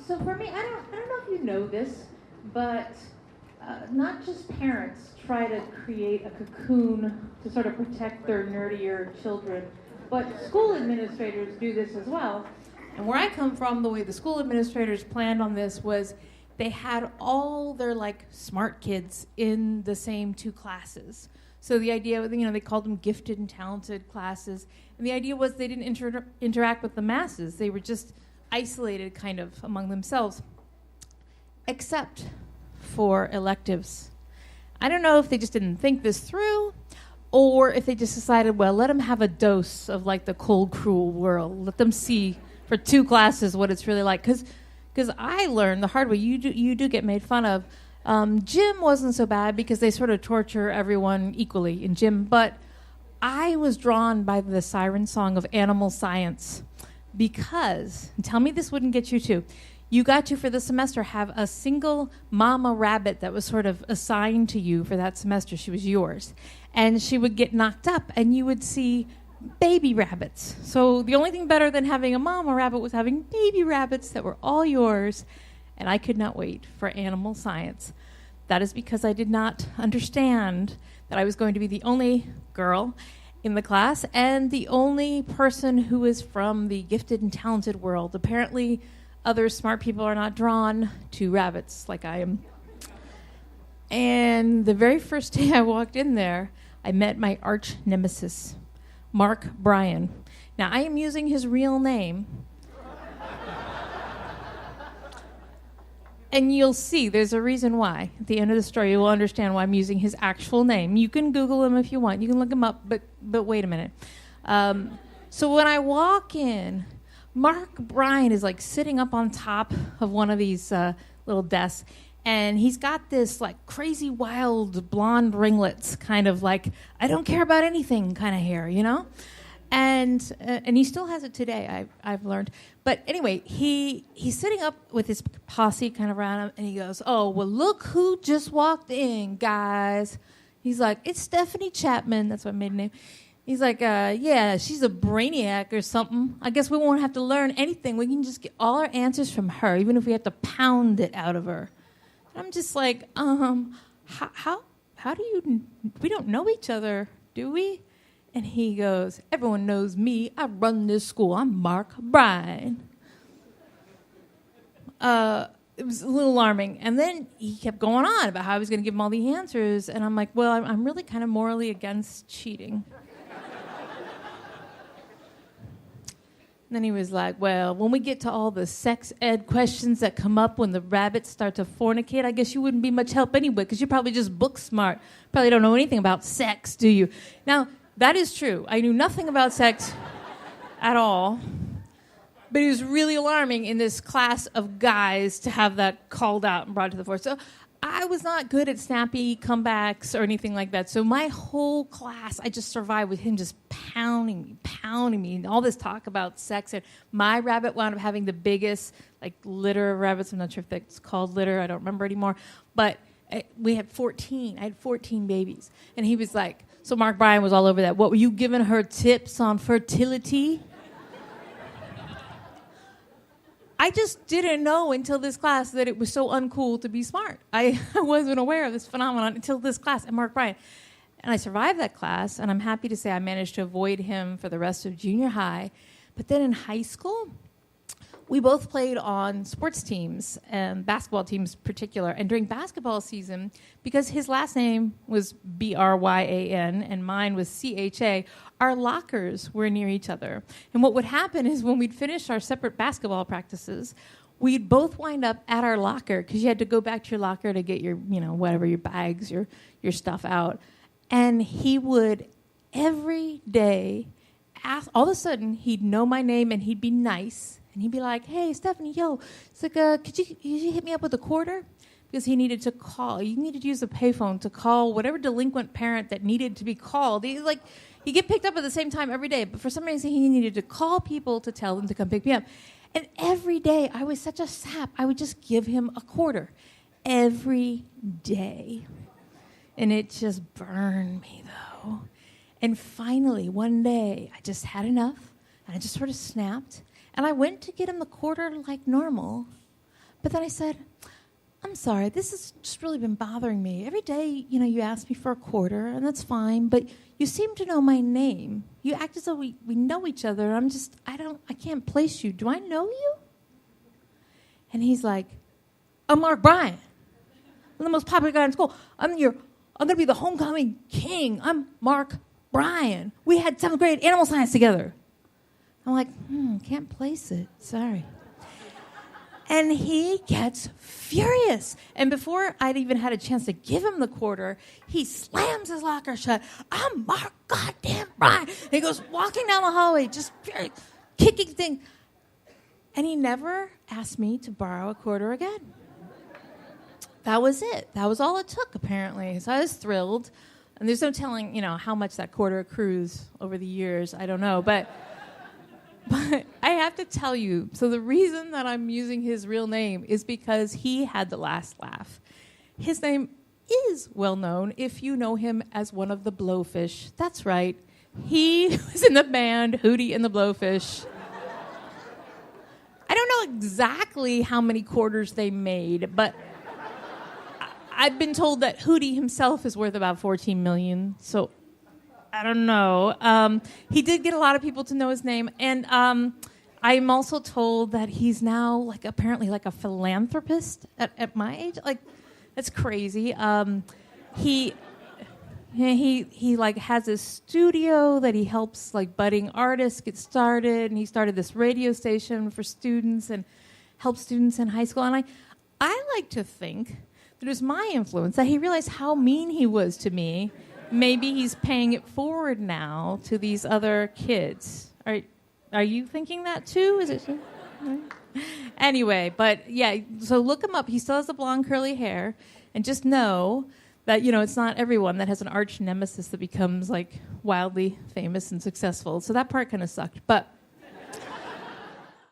So for me, I don't know if you know this, but not just parents try to create a cocoon to sort of protect their nerdier children, but school administrators do this as well. And where I come from, the way the school administrators planned on this was they had all their like smart kids in the same two classes. So the idea, they called them gifted and talented classes. And the idea was they didn't interact with the masses. They were just isolated kind of among themselves, except for electives. I don't know if they just didn't think this through or if they just decided, well, let them have a dose of like the cold, cruel world. Let them see for 2 classes what it's really like. Because I learned the hard way, you do get made fun of. Gym wasn't so bad because they sort of torture everyone equally in gym, but I was drawn by the siren song of animal science because, and tell me this wouldn't get you too, you got to, for the semester, have a single mama rabbit that was sort of assigned to you for that semester. She was yours. And she would get knocked up, and you would see baby rabbits. So the only thing better than having a mama rabbit was having baby rabbits that were all yours. And I could not wait for animal science. That is because I did not understand that I was going to be the only girl in the class and the only person who is from the gifted and talented world. Apparently, other smart people are not drawn to rabbits like I am. And the very first day I walked in there, I met my arch nemesis, Mark Bryan. Now, I am using his real name. And you'll see, there's a reason why. At the end of the story, you will understand why I'm using his actual name. You can Google him if you want. You can look him up, but wait a minute. So when I walk in, Mark Bryan is like sitting up on top of one of these little desks, and he's got this like crazy wild blonde ringlets, kind of like, I don't care about anything kind of hair, And he still has it today, I've learned. But anyway, he's sitting up with his posse kind of around him, and he goes, oh, well, look who just walked in, guys. He's like, it's Stephanie Chapman. That's my maiden name. He's like, yeah, she's a brainiac or something. I guess we won't have to learn anything. We can just get all our answers from her, even if we have to pound it out of her. And I'm just like, how do you, we don't know each other, do we? And he goes, everyone knows me. I run this school. I'm Mark Bryan. It was a little alarming. And then he kept going on about how I was going to give him all the answers. And I'm like, well, I'm really kind of morally against cheating. And then he was like, well, when we get to all the sex ed questions that come up when the rabbits start to fornicate, I guess you wouldn't be much help anyway, because you're probably just book smart. Probably don't know anything about sex, do you? Now, that is true. I knew nothing about sex at all. But it was really alarming in this class of guys to have that called out and brought to the fore. So I was not good at snappy comebacks or anything like that. So my whole class, I just survived with him just pounding me, and all this talk about sex. And my rabbit wound up having the biggest, litter of rabbits. I'm not sure if that's called litter. I don't remember anymore. But we had 14. I had 14 babies. And he was like, so Mark Bryan was all over that. What, were you giving her tips on fertility? I just didn't know until this class that it was so uncool to be smart. I wasn't aware of this phenomenon until this class and Mark Bryan. And I survived that class, and I'm happy to say I managed to avoid him for the rest of junior high. But then in high school, we both played on sports teams, and basketball teams in particular. And during basketball season, because his last name was Bryan and mine was CHA, our lockers were near each other. And what would happen is when we'd finish our separate basketball practices, we'd both wind up at our locker, because you had to go back to your locker to get your, whatever, your bags, your stuff out. And he would every day ask, all of a sudden, he'd know my name and he'd be nice. And he'd be like, hey, Stephanie, it's like, could you hit me up with a quarter? Because he needed to call. You needed to use a payphone to call whatever delinquent parent that needed to be called. He'd get picked up at the same time every day, but for some reason he needed to call people to tell them to come pick me up. And every day, I was such a sap, I would just give him a quarter. Every day. And it just burned me, though. And finally, one day, I just had enough, and I just sort of snapped. And I went to get him the quarter like normal, But then I said, I'm sorry, this has just really been bothering me. Every day, you ask me for a quarter, and that's fine, but you seem to know my name. You act as though we know each other. I can't place you. Do I know you? And he's like, I'm Mark Bryan. I'm the most popular guy in school. I'm going to be the homecoming king. I'm Mark Bryan. We had 7th grade animal science together. I'm like, can't place it. Sorry. And he gets furious. And before I'd even had a chance to give him the quarter, he slams his locker shut. I'm Mark goddamn Bryan. And he goes walking down the hallway, just kicking things. And he never asked me to borrow a quarter again. That was it. That was all it took, apparently. So I was thrilled. And there's no telling, how much that quarter accrues over the years. I don't know. But I have to tell you, so the reason that I'm using his real name is because he had the last laugh. His name is well known if you know him as one of the Blowfish. That's right. He was in the band Hootie and the Blowfish. I don't know exactly how many quarters they made, but I've been told that Hootie himself is worth about $14 million, so I don't know. He did get a lot of people to know his name, and I'm also told that he's now apparently a philanthropist at my age. That's crazy. He has this studio that he helps budding artists get started, and he started this radio station for students and helps students in high school. And I like to think that it was my influence that he realized how mean he was to me. Maybe he's paying it forward now to these other kids. Are you thinking that too? Is it? Anyway, but yeah, so look him up. He still has the blonde curly hair, and just know that it's not everyone that has an arch nemesis that becomes wildly famous and successful. So that part kind of sucked. But